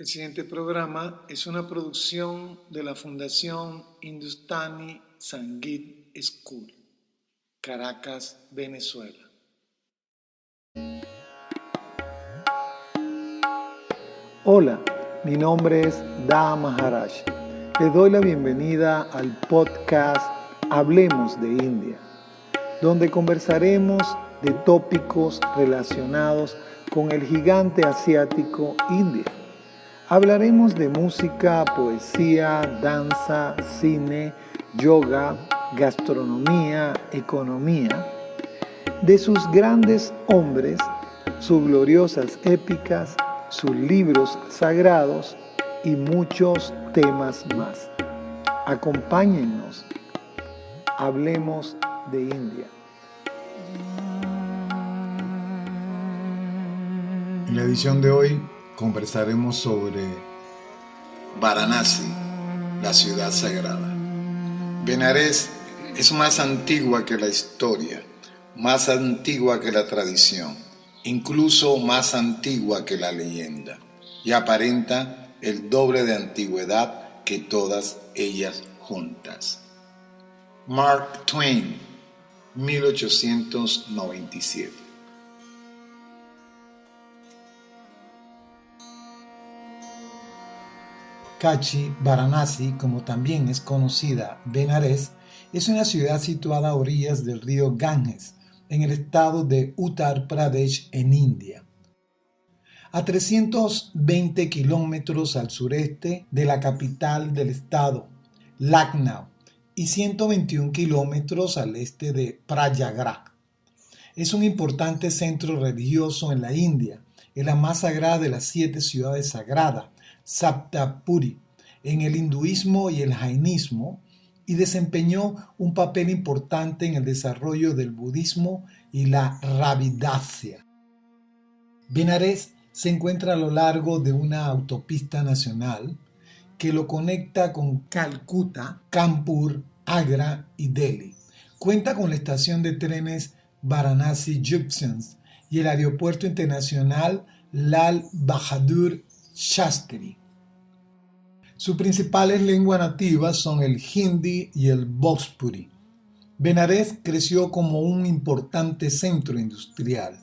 El siguiente programa es una producción de la Fundación Hindustani Sangeet School, Caracas, Venezuela. Hola, mi nombre es Da Maharaj. Les doy la bienvenida al podcast Hablemos de India, donde conversaremos de tópicos relacionados con el gigante asiático India. Hablaremos de música, poesía, danza, cine, yoga, gastronomía, economía, de sus grandes hombres, sus gloriosas épicas, sus libros sagrados y muchos temas más. Acompáñennos, hablemos de India. En la edición de hoy conversaremos sobre Varanasi, la ciudad sagrada. Benares es más antigua que la historia, más antigua que la tradición, incluso más antigua que la leyenda, y aparenta el doble de antigüedad que todas ellas juntas. Mark Twain, 1897. Kachi, Varanasi, como también es conocida Benares, es una ciudad situada a orillas del río Ganges, en el estado de Uttar Pradesh, en India. A 320 kilómetros al sureste de la capital del estado, Lucknow, y 121 kilómetros al este de Prayagraj. Es un importante centro religioso en la India, es la más sagrada de las 7 ciudades sagradas, Saptapuri, en el hinduismo y el jainismo, y desempeñó un papel importante en el desarrollo del budismo y la Ravidasya. Benares se encuentra a lo largo de una autopista nacional que lo conecta con Calcuta, Kanpur, Agra y Delhi. Cuenta con la estación de trenes Varanasi Junction y el aeropuerto internacional Lal Bahadur Shastri. Sus principales lenguas nativas son el hindi y el bhojpuri. Benares creció como un importante centro industrial,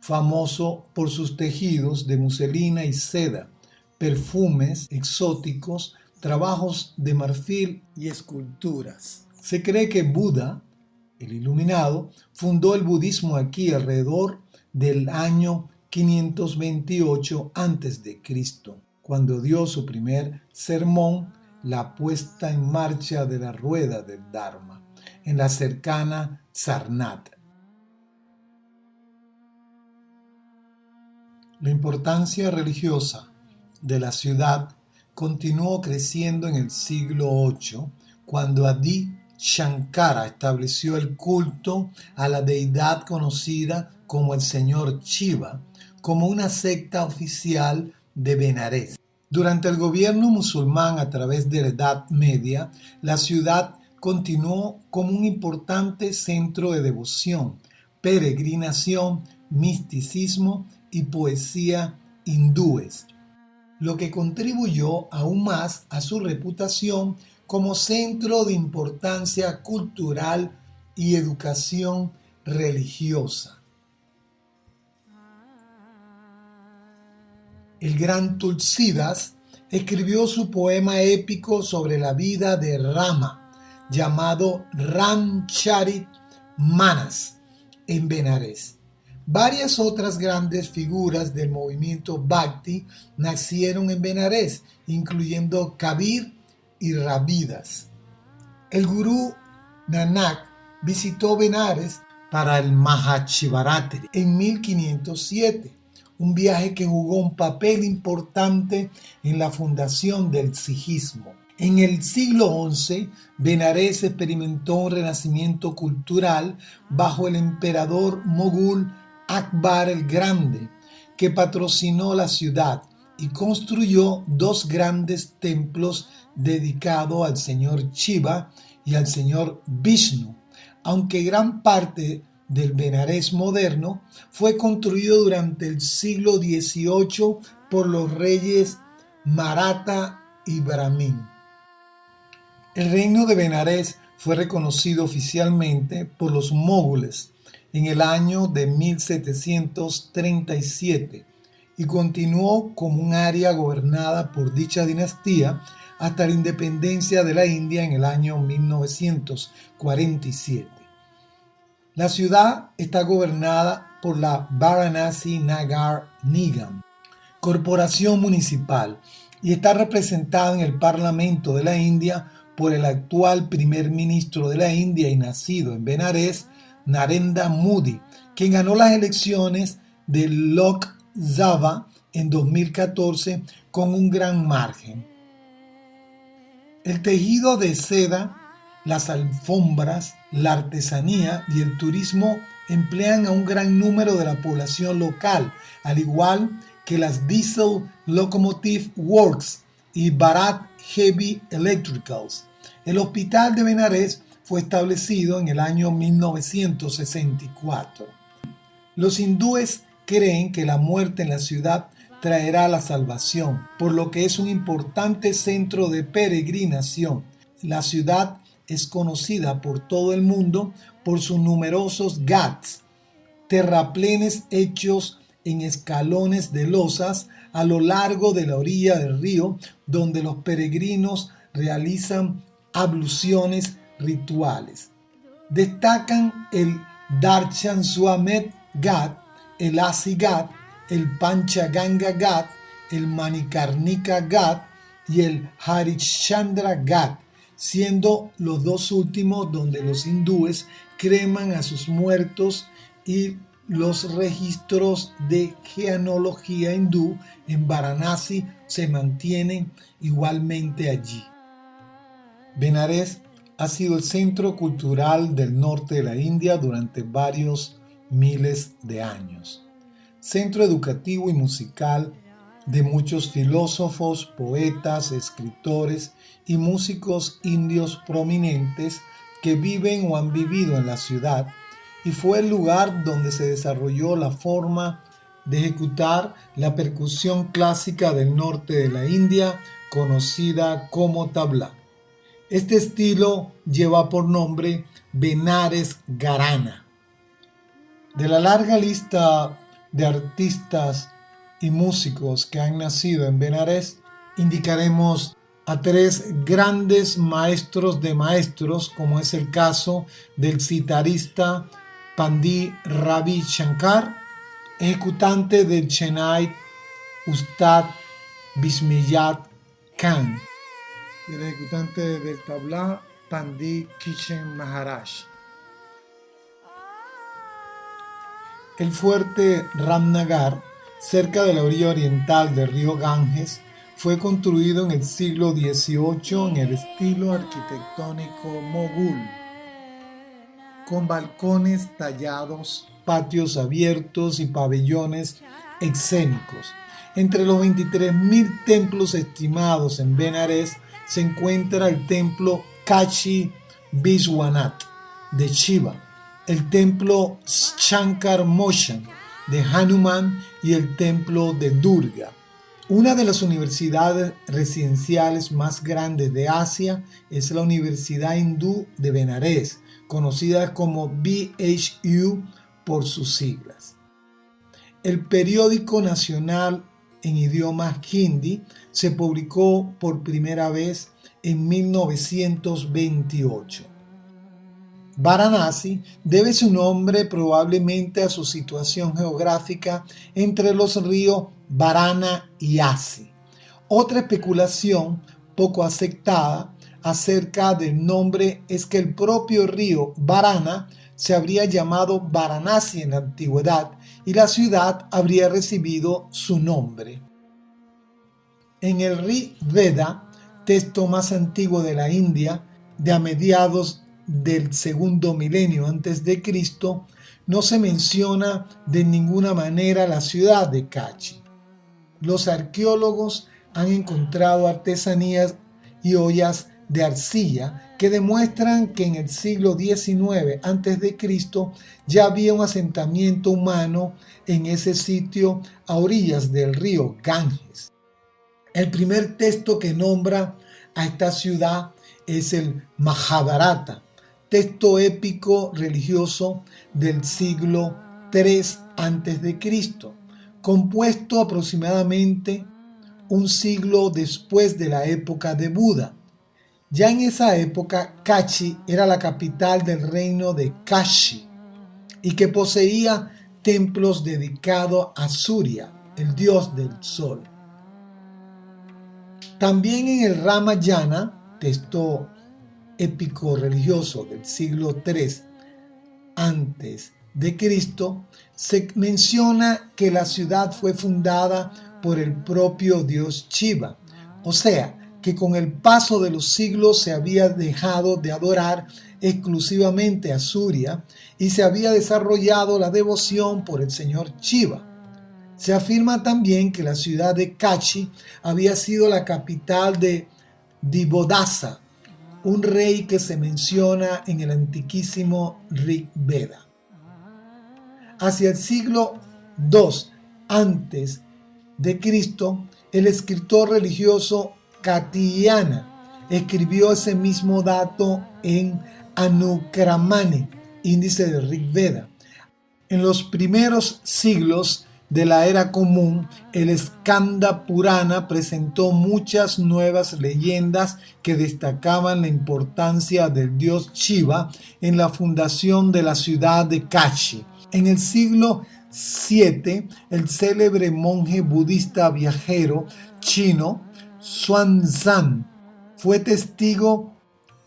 famoso por sus tejidos de muselina y seda, perfumes exóticos, trabajos de marfil y esculturas. Se cree que Buda, el iluminado, fundó el budismo aquí alrededor del año 528 a.C., cuando dio su primer sermón, la puesta en marcha de la rueda del Dharma, en la cercana Sarnath. La importancia religiosa de la ciudad continuó creciendo en el siglo VIII, cuando Adi Shankara estableció el culto a la deidad conocida como el señor Shiva, como una secta oficial de Benares. Durante el gobierno musulmán a través de la Edad Media, la ciudad continuó como un importante centro de devoción, peregrinación, misticismo y poesía hindúes, lo que contribuyó aún más a su reputación como centro de importancia cultural y educación religiosa. El gran Tulsidas escribió su poema épico sobre la vida de Rama, llamado Ramcharit Manas, en Benares. Varias otras grandes figuras del movimiento Bhakti nacieron en Benares, incluyendo Kabir y Ravidas. El gurú Nanak visitó Benares para el Mahachivaratri en 1507. Un viaje que jugó un papel importante en la fundación del sijismo. En el siglo XI, Benares experimentó un renacimiento cultural bajo el emperador mogul Akbar el Grande, que patrocinó la ciudad y construyó 2 grandes templos dedicados al señor Shiva y al señor Vishnu, aunque gran parte del Benares moderno fue construido durante el siglo XVIII por los reyes Maratha y Brahmin. El reino de Benarés fue reconocido oficialmente por los mogules en el año de 1737 y continuó como un área gobernada por dicha dinastía hasta la independencia de la India en el año 1947. La ciudad está gobernada por la Varanasi Nagar Nigam, corporación municipal, y está representada en el Parlamento de la India por el actual primer ministro de la India y nacido en Benarés, Narendra Modi, quien ganó las elecciones de Lok Sabha en 2014 con un gran margen. El tejido de seda, las alfombras, la artesanía y el turismo emplean a un gran número de la población local, al igual que las Diesel Locomotive Works y Bharat Heavy Electricals. El hospital de Benarés fue establecido en el año 1964. Los hindúes creen que la muerte en la ciudad traerá la salvación, por lo que es un importante centro de peregrinación. La ciudad es conocida por todo el mundo por sus numerosos ghats, terraplenes hechos en escalones de losas a lo largo de la orilla del río, donde los peregrinos realizan abluciones rituales. Destacan el Darshan Swamet Ghat, el Asi Ghat, el Panchaganga Ghat, el Manikarnika Ghat y el Harishchandra Ghat, siendo los dos últimos donde los hindúes creman a sus muertos, y los registros de genealogía hindú en Varanasi se mantienen igualmente allí. Benarés ha sido el centro cultural del norte de la India durante varios miles de años. Centro educativo y musical de muchos filósofos, poetas, escritores y músicos indios prominentes que viven o han vivido en la ciudad, y fue el lugar donde se desarrolló la forma de ejecutar la percusión clásica del norte de la India, conocida como tabla. Este estilo lleva por nombre Benares Gharana. De la larga lista de artistas y músicos que han nacido en Benarés, indicaremos a tres grandes maestros de maestros, como es el caso del sitarista Pandit Ravi Shankar, ejecutante del Chennai Ustad Bismillah Khan, y el ejecutante del tabla Pandit Kishen Maharaj. El fuerte Ramnagar, cerca de la orilla oriental del río Ganges, fue construido en el siglo XVIII en el estilo arquitectónico mogul, con balcones tallados, patios abiertos y pabellones escénicos. Entre los 23.000 templos estimados en Benarés se encuentra el templo Kashi Vishwanath de Shiva, el templo Shankar Moshan de Hanuman y el templo de Durga. Una de las universidades residenciales más grandes de Asia es la Universidad Hindú de Benarés, conocida como BHU por sus siglas. El periódico nacional en idioma hindi se publicó por primera vez en 1928. Varanasi debe su nombre probablemente a su situación geográfica entre los ríos Varana y Asi. Otra especulación poco aceptada acerca del nombre es que el propio río Varana se habría llamado Varanasi en la antigüedad y la ciudad habría recibido su nombre. En el Rig Veda, texto más antiguo de la India, de a mediados del segundo milenio antes de Cristo, no se menciona de ninguna manera la ciudad de Kachi. Los arqueólogos han encontrado artesanías y ollas de arcilla que demuestran que en el siglo XIX a.C. ya había un asentamiento humano en ese sitio a orillas del río Ganges. El primer texto que nombra a esta ciudad es el Mahabharata, texto épico religioso del siglo III a.C., compuesto aproximadamente un siglo después de la época de Buda. Ya en esa época, Kachi era la capital del reino de Kashi y que poseía templos dedicados a Surya, el dios del sol. También en el Ramayana, texto épico religioso del siglo III antes de Cristo, se menciona que la ciudad fue fundada por el propio dios Shiva, o sea, que con el paso de los siglos se había dejado de adorar exclusivamente a Surya y se había desarrollado la devoción por el señor Shiva. Se afirma también que la ciudad de Kachi había sido la capital de Dibodasa, un rey que se menciona en el antiquísimo Rig Veda. Hacia el siglo II antes de Cristo, el escritor religioso Katyayana escribió ese mismo dato en Anukramane, índice del Rig Veda. En los primeros siglos de la era común, el Skanda Purana presentó muchas nuevas leyendas que destacaban la importancia del dios Shiva en la fundación de la ciudad de Kashi. En el siglo VII, el célebre monje budista viajero chino Xuanzang fue testigo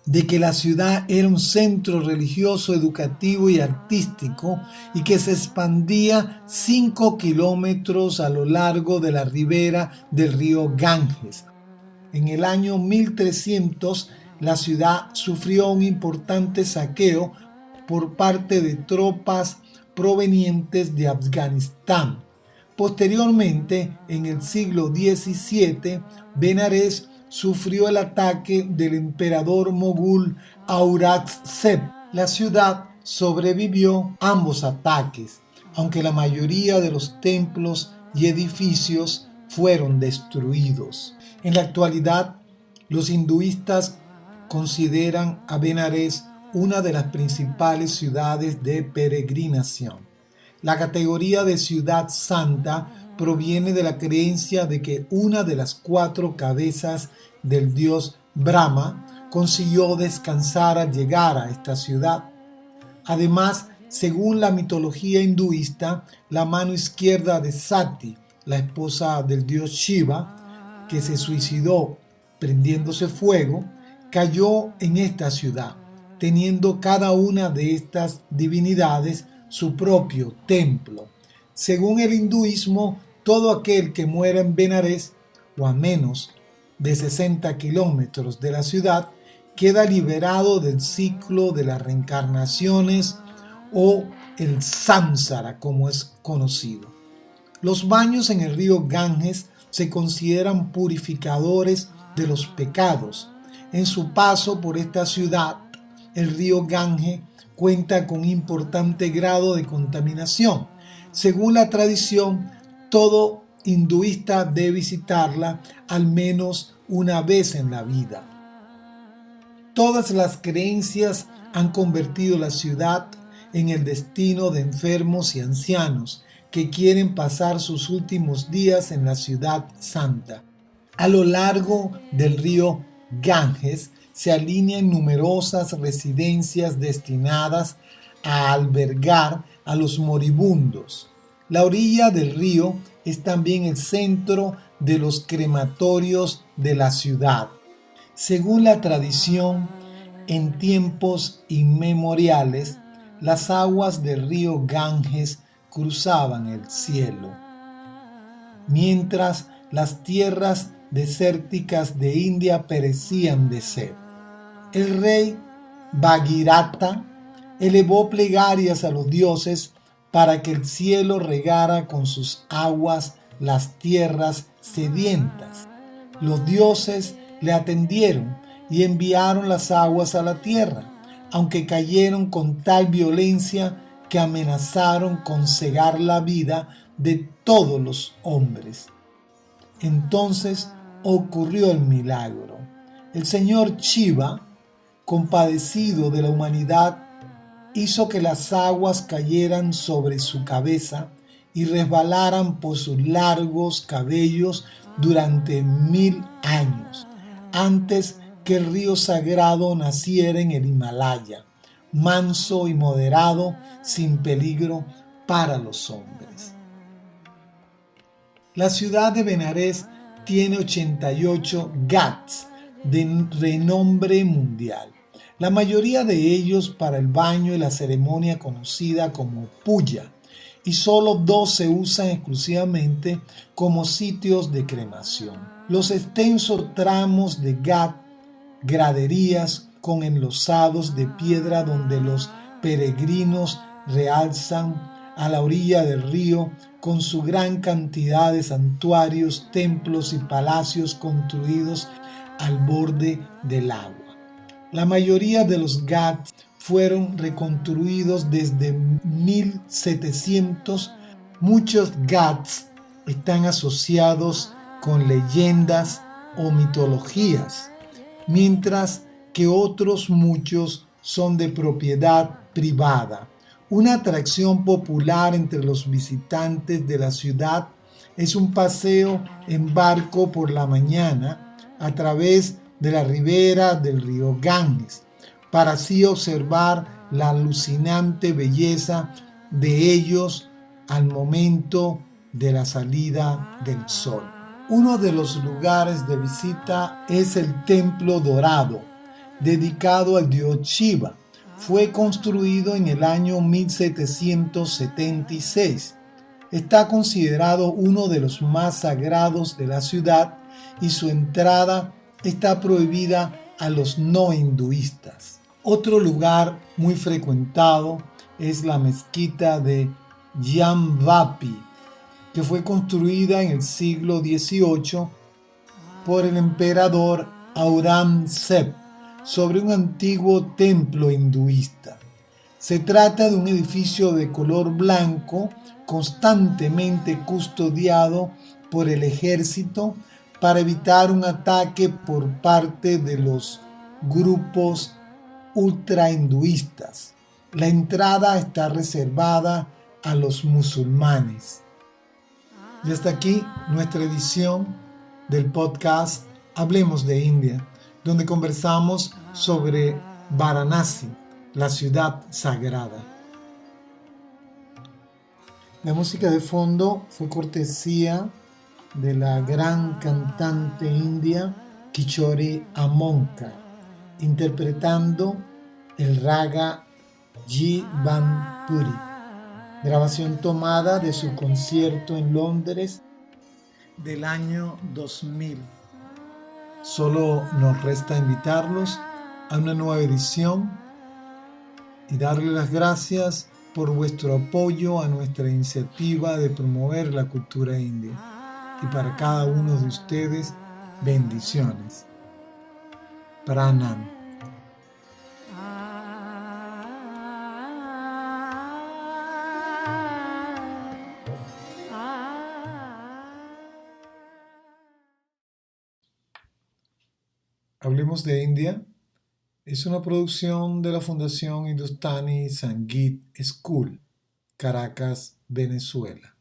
de que la ciudad era un centro religioso, educativo y artístico y que se expandía 5 kilómetros a lo largo de la ribera del río Ganges. En el año 1300, la ciudad sufrió un importante saqueo por parte de tropas provenientes de Afganistán. Posteriormente, en el siglo XVII, Benares sufrió el ataque del emperador mogul Aurangzeb. La ciudad sobrevivió ambos ataques, aunque la mayoría de los templos y edificios fueron destruidos. En la actualidad, los hinduistas consideran a Benares una de las principales ciudades de peregrinación. La categoría de ciudad santa proviene de la creencia de que una de las 4 cabezas del dios Brahma consiguió descansar al llegar a esta ciudad. Además, según la mitología hinduista, la mano izquierda de Sati, la esposa del dios Shiva, que se suicidó prendiéndose fuego, cayó en esta ciudad, teniendo cada una de estas divinidades su propio templo. Según el hinduismo, todo aquel que muera en Benares, o a menos de 60 kilómetros de la ciudad, queda liberado del ciclo de las reencarnaciones o el samsara, como es conocido. Los baños en el río Ganges se consideran purificadores de los pecados. En su paso por esta ciudad, el río Ganges cuenta con un importante grado de contaminación. Según la tradición, todo hinduista debe visitarla al menos una vez en la vida. Todas las creencias han convertido la ciudad en el destino de enfermos y ancianos que quieren pasar sus últimos días en la ciudad santa. A lo largo del río Ganges se alinean numerosas residencias destinadas a albergar a los moribundos. La orilla del río es también el centro de los crematorios de la ciudad. Según la tradición, en tiempos inmemoriales, las aguas del río Ganges cruzaban el cielo, mientras las tierras desérticas de India perecían de sed. El rey Bhagirata elevó plegarias a los dioses para que el cielo regara con sus aguas las tierras sedientas. Los dioses le atendieron y enviaron las aguas a la tierra, aunque cayeron con tal violencia que amenazaron con cegar la vida de todos los hombres. Entonces ocurrió el milagro. El señor Shiva, compadecido de la humanidad, hizo que las aguas cayeran sobre su cabeza y resbalaran por sus largos cabellos durante 1000 años, antes que el río sagrado naciera en el Himalaya, manso y moderado, sin peligro para los hombres. La ciudad de Benarés tiene 88 ghats de renombre mundial, la mayoría de ellos para el baño y la ceremonia conocida como puya, y solo 2 se usan exclusivamente como sitios de cremación. Los extensos tramos de ghat, graderías con enlosados de piedra donde los peregrinos realzan a la orilla del río con su gran cantidad de santuarios, templos y palacios construidos al borde del agua. La mayoría de los ghats fueron reconstruidos desde 1700. Muchos ghats están asociados con leyendas o mitologías, mientras que otros muchos son de propiedad privada. Una atracción popular entre los visitantes de la ciudad es un paseo en barco por la mañana a través de la ribera del río Ganges, para así observar la alucinante belleza de ellos al momento de la salida del sol. Uno de los lugares de visita es el Templo Dorado, dedicado al dios Shiva. Fue construido en el año 1776. Está considerado uno de los más sagrados de la ciudad y su entrada está prohibida a los no hinduistas. Otro lugar muy frecuentado es la mezquita de Jamvapi, que fue construida en el siglo XVIII por el emperador Aurangzeb sobre un antiguo templo hinduista. Se trata de un edificio de color blanco constantemente custodiado por el ejército para evitar un ataque por parte de los grupos ultrahinduistas. La entrada está reservada a los musulmanes. Y hasta aquí nuestra edición del podcast Hablemos de India, donde conversamos sobre Varanasi, la ciudad sagrada. La música de fondo fue cortesía de la gran cantante india Kishori Amonkar, interpretando el raga Jivanpuri, grabación tomada de su concierto en Londres del año 2000. Solo nos resta invitarlos a una nueva edición y darles las gracias por vuestro apoyo a nuestra iniciativa de promover la cultura india. Y para cada uno de ustedes, bendiciones. Pranam. Hablemos de India es una producción de la Fundación Hindustani Sangeet School, Caracas, Venezuela.